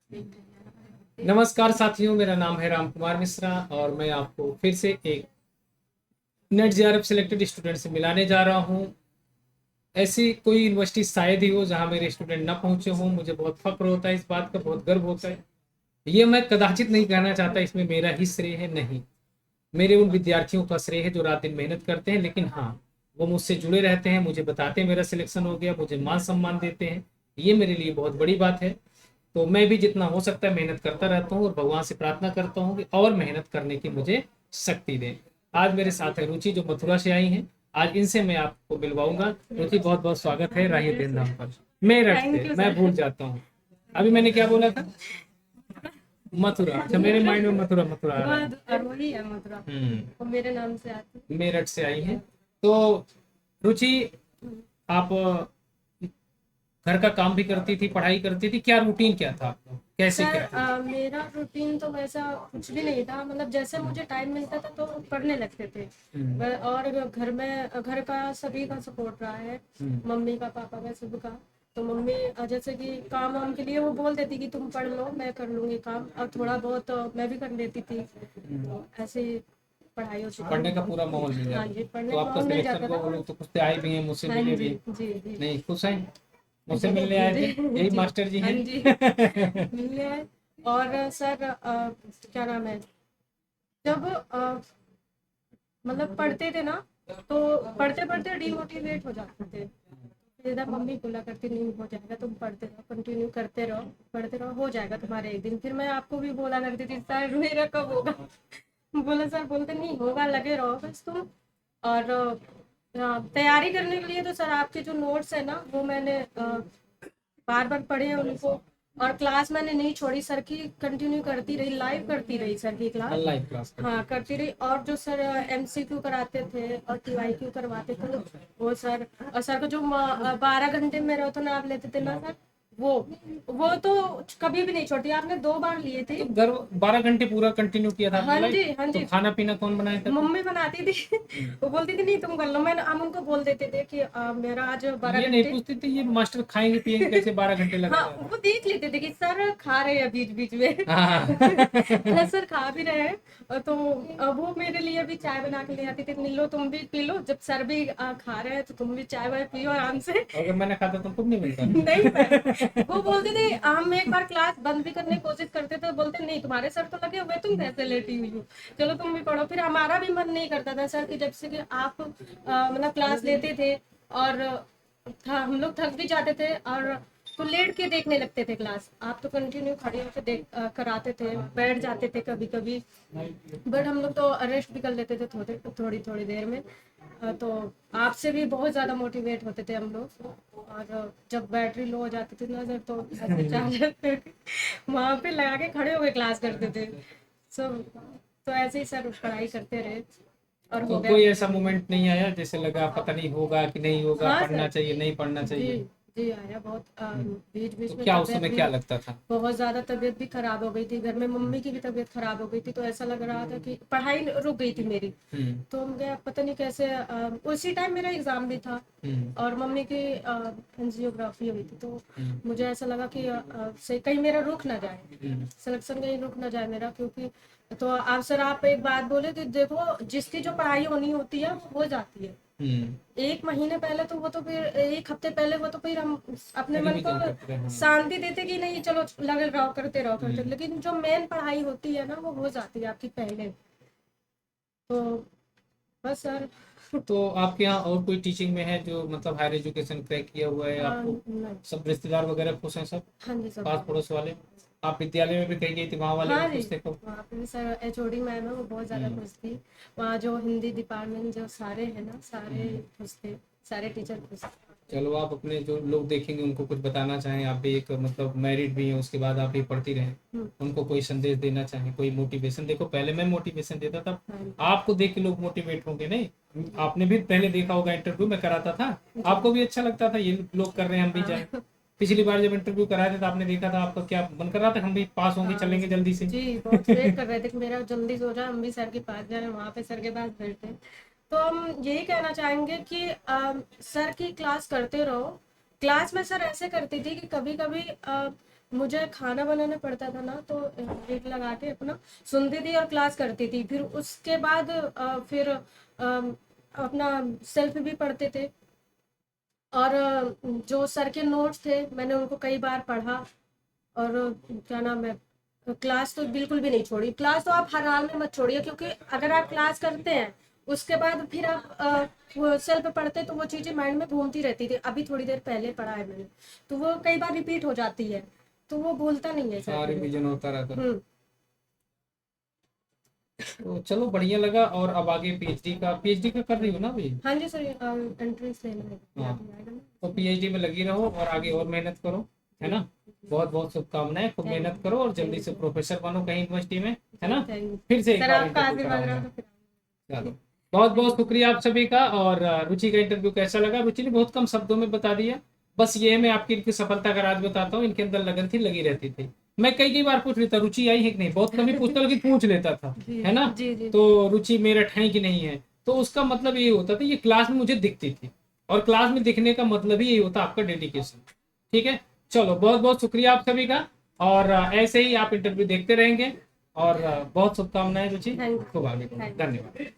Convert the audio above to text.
नमस्कार साथियों, मेरा नाम है राम कुमार मिश्रा और मैं आपको फिर से एक नेट जेआरएफ सिलेक्टेड स्टूडेंट से मिलाने जा रहा हूं। ऐसी कोई यूनिवर्सिटी शायद ही हो जहां मेरे स्टूडेंट ना पहुंचे हों। मुझे बहुत फक्र होता है, इस बात का बहुत गर्व होता है। ये मैं कदाचित नहीं कहना चाहता इसमें मेरा ही श्रेय है, नहीं, मेरे उन विद्यार्थियों का श्रेय है जो रात दिन मेहनत करते हैं। लेकिन हाँ, वो मुझसे जुड़े रहते हैं, मुझे बताते हैं मेरा सिलेक्शन हो गया, मुझे मान सम्मान देते हैं। ये मेरे लिए बहुत बड़ी बात है। तो मैं भी जितना हो सकता है मेहनत करता रहता हूँ और भगवान से प्रार्थना करता हूँ कि और मेहनत करने की मुझे शक्ति दें। आज मेरे साथ है रुचि, जो मथुरा से आई हैं। आज इनसे मैं आपको मिलवाऊंगा। रुचि, बहुत बहुत स्वागत है राही दिन नाम पर। मेरठ से मैं भूल जाता हूँ, अभी मैंने क्या बोला था? मथुरा। अच्छा, मेरे माइंड में मथुरा मथुरा आ रहा है। और वही है मथुरा, वो मेरे नाम से आती है। मेरठ से आई हैं। तो रुचि, आप घर का काम भी करती थी, पढ़ाई करती थी, क्या रूटीन क्या था आपका, कैसे सर क्या था? मेरा रूटीन तो वैसा कुछ भी नहीं था। मतलब जैसे मुझे टाइम मिलता था तो पढ़ने लगते थे। और घर में घर का सभी का सपोर्ट रहा है, मम्मी का, पापा का, सबका। तो मम्मी जैसे कि काम वाम के लिए वो बोल देती कि तुम पढ़ लो, मैं कर लूंगी काम, और थोड़ा बहुत मैं भी कर लेती थी। तो ऐसे ही पढ़ाई होती पढ़ने का थी। पूरा माहौल मिल हाँ जाता जी, था। पढ़ने तो का आपका माहौल मिल सिलेक्शन जाता को था। वो लोग तो कुछ आए भी हैं, मुझसे हाँ मिले जी भी। जी जी नहीं, खुश हैं? मुझसे जी मिलने आए जी थे, यही जी। मास्टर जी हाँ हैं। जी, मिलने आए। और सर क्या नाम है, जब मतलब पढ़ते थे ना, तो पढ़ते पढ़ते डिमोटिवेट हो जाते थे। इधर मम्मी बोला करती, नहीं हो जाएगा, तुम पढ़ते रहो, कंटिन्यू करते रहो, पढ़ते रहो, हो जाएगा तुम्हारे एक दिन। फिर मैं आपको भी बोला करती थी, सर मेरा कब होगा? बोला, सर बोलते नहीं होगा, लगे रहो बस तुम। और तैयारी करने के लिए तो सर आपके जो नोट्स है ना, वो मैंने बार बार पढ़े हैं उनको। और क्लास मैंने नहीं छोड़ी, सर की कंटिन्यू करती रही, लाइव करती रही सर की क्लास। लाइव क्लास हाँ, करते करती रही। और जो सर एमसीक्यू कराते थे और टीवाईक्यू करवाते थे, वो सर, और सर को जो 12 घंटे मैराथन आप लेते थे ना सर, वो वो तो कभी भी नहीं छोड़ती। आपने 2 बार लिए थे। तो घर 12 घंटे पूरा कंटिन्यू किया था आपने हाँ जी, लाइव? हाँ तो जी। खाना पीना कौन बनाया था? मम्मी बनाती थी। वो बोलती थी नहीं तुम कर लो। मैंने हम उनको बोल देते थे कि मेरा आज बारह ये नहीं घंटे पूछते थे ये मास्टर खाएंगे पिएंगे कैसे 12 घंटे हाँ, लगातार? वो देख लेते थे कि सर खा रहे हैं बीच बीच में। हाँ। सर खा भी रहे हैं। तो अब वो मेरे लिए भी चाय बना के ले आती थी, लो तुम भी पी लो, जब सर भी खा रहे हैं तो तुम भी चाय वाय पियो आराम से। अगर मैंने खाता तो कुछ नहीं नहीं सर, मिलता। वो बोलते थे, हम एक बार क्लास बंद भी करने की कोशिश करते थे, बोलते नहीं तुम्हारे सर तो लगे हुए, तुम कैसे लेटी हुई हो, चलो तुम भी पढ़ो। फिर हमारा भी मन नहीं करता था सर कि जब से कि आप मतलब क्लास लेते थे, और हम लोग थक भी जाते थे, और तो लेट के देखने लगते थे क्लास। आप तो कंटिन्यू खड़े होकर कराते थे, बैठ जाते थे कभी कभी। बट हम लोग तो रेस्ट भी कर लेते थे थोड़ी थोड़ी थोड़ी देर में। तो आपसे भी बहुत ज़्यादा मोटिवेट होते थे हम लोग। और जब बैटरी लो हो जाती थी ना सर, तो ऐसे चार्जर वहाँ पे लगा के खड़े होकर क्लास करते थे सब। तो ऐसे ही सर पढ़ाई करते रहे, और तो हो गया। कोई ऐसा मोमेंट नहीं आया जैसे लगा पता नहीं होगा कि नहीं होगा, हाँ पढ़ना सर, चाहिए नहीं पढ़ना जी चाहिए? जी आया बहुत। बीच तो बीच में क्या उस तबीयत समय भी क्या लगता था? बहुत ज़्यादा, तबीयत भी खराब हो गई थी घर में, मम्मी की भी तबीयत खराब हो गई थी। तो ऐसा लग रहा था कि पढ़ाई रुक गई थी मेरी। हम्म। तो मैं पता नहीं कैसे उसी टाइम मेरा एग्ज़ाम भी था, हम्म। और मम्मी की एंजियोग्राफी हुई थी। तो हम्म। मुझे ऐसा लगा कि से कहीं मेरा रुक ना जाए, हम्म। सिलेक्शन कहीं रुक ना जाए मेरा, क्योंकि तो आप सर आप एक बात बोले कि देखो, जिसकी जो पढ़ाई होनी होती है वो हो जाती है। हम्म। 1 महीने पहले तो वो तो फिर 1 हफ्ते पहले वो तो फिर हम अपने मन को रिवीजन करते रहे, हाँ। शांति देते कि नहीं चलो लगे रहो, करते रहो करते रहो। हम्म। लेकिन जो मेन पढ़ाई होती है ना, वो हो जाती है आपकी पहले। तो बस सर। तो आपके यहाँ और कोई टीचिंग में है जो मतलब हायर एजुकेशन क्रैक किया हुआ है आपको? नहीं। सब रिश्तेदार वगैरह खुश हैं सब? हाँ जी, सब पास बढ़िया। पड़ोस वाले? आप विद्यालय में भी कही गई थी, वहाँ वाले भी हाँ जी, खुश थे खूब? वहाँ पे भी सर एचओडी मैम है, वो बहुत ज़्यादा हम्म। खुश थी। वहाँ जो हिंदी डिपार्टमेंट जो सारे हैं ना, सारे हम्म। खुश थे, सारे टीचर खुश थे। चलो, आप अपने जो लोग देखेंगे उनको कुछ बताना चाहें, आप भी एक मतलब मैरिड भी हैं, उसके बाद आप भी पढ़ती रहें, हम्म, उनको कोई संदेश देना चाहें, कोई मोटिवेशन? देखो, पहले मैं मोटिवेशन देता था, हाँ जी आपको देख के लोग मोटिवेट होंगे नहीं? आपने भी पहले देखा होगा, इंटरव्यू में कराता था, जी। आपको भी अच्छा लगता था ये लोग कर रहे हैं हम भी जाएं। हाँ पिछली बार जब इंटरव्यू कराया था तो आपने देखा था, आपका क्या मन कर रहा था, हम भी पास होंगे, हाँ चलेंगे जल्दी से। जी, बहुत वेट कर रहे थे कि मेरा जल्दी से हो जाए, हम भी सर के पास जाए, वहाँ पे सर के पास बैठे। तो हम यही कहना चाहेंगे कि सर की क्लास करते रहो। क्लास में सर ऐसे करती थी कि कभी कभी मुझे खाना बनाना पड़ता था ना, तो एक लगा के अपना सुनती थी और क्लास करती थी। फिर उसके बाद फिर अपना सेल्फ भी पढ़ते थे। और जो सर के नोट्स थे मैंने उनको कई बार पढ़ा। और क्या नाम है, क्लास तो बिल्कुल भी नहीं छोड़ी। क्लास तो आप हर हाल में मत छोड़िए, क्योंकि अगर आप क्लास करते हैं उसके बाद फिर आप वो सेल्फ पढ़ते तो वो चीज़ें माइंड में घूमती रहती थी। अभी थोड़ी देर पहले पढ़ा है मैंने, तो वो कई बार रिपीट हो जाती है, तो वो भूलता नहीं है सर फिर। रिवीजन होता रहता। हम्म। तो चलो बढ़िया लगा। और अब आगे पीएचडी का कर रही हो ना अभी? हाँ जी सर, एंट्रेंस लेना है, हाँ, याद नहीं आएगा ना। तो पीएचडी में लगी रहो और आगे और मेहनत करो, है ना। बहुत बहुत शुभकामनाएं, खूब Thank मेहनत करो और जल्दी से प्रोफेसर बनो कहीं यूनिवर्सिटी में, है ना। थैंक यू फिर से एक सर, बार आपका इंटरव्यू आशीर्वाद रहा कराऊंगा। तो फिर। चलो, बहुत बहुत शुक्रिया आप सभी का। और रुचि का इंटरव्यू कैसा लगा? रुचि ने बहुत कम शब्दों में बता दिया। बस ये है, मैं आपकी इनकी सफलता का राज बताता हूँ, इनके अंदर लगन थी, लगी रहती थी। मैं कई कई बार पूछ लेता रुचि आई है कि नहीं, बहुत कम ही पूछता लेकिन पूछ लेता था, जी है ना। जी जी। तो रुचि मेरठ है कि नहीं है, तो उसका मतलब ये होता था ये क्लास में मुझे दिखती थी। और क्लास में दिखने का मतलब ही यही होता आपका डेडिकेशन। ठीक है, चलो बहुत बहुत शुक्रिया आप सभी का। और ऐसे ही आप इंटरव्यू देखते रहेंगे। और बहुत शुभकामनाएं रुचि, थैंक खूब आगे बढ़ो। यू। धन्यवाद।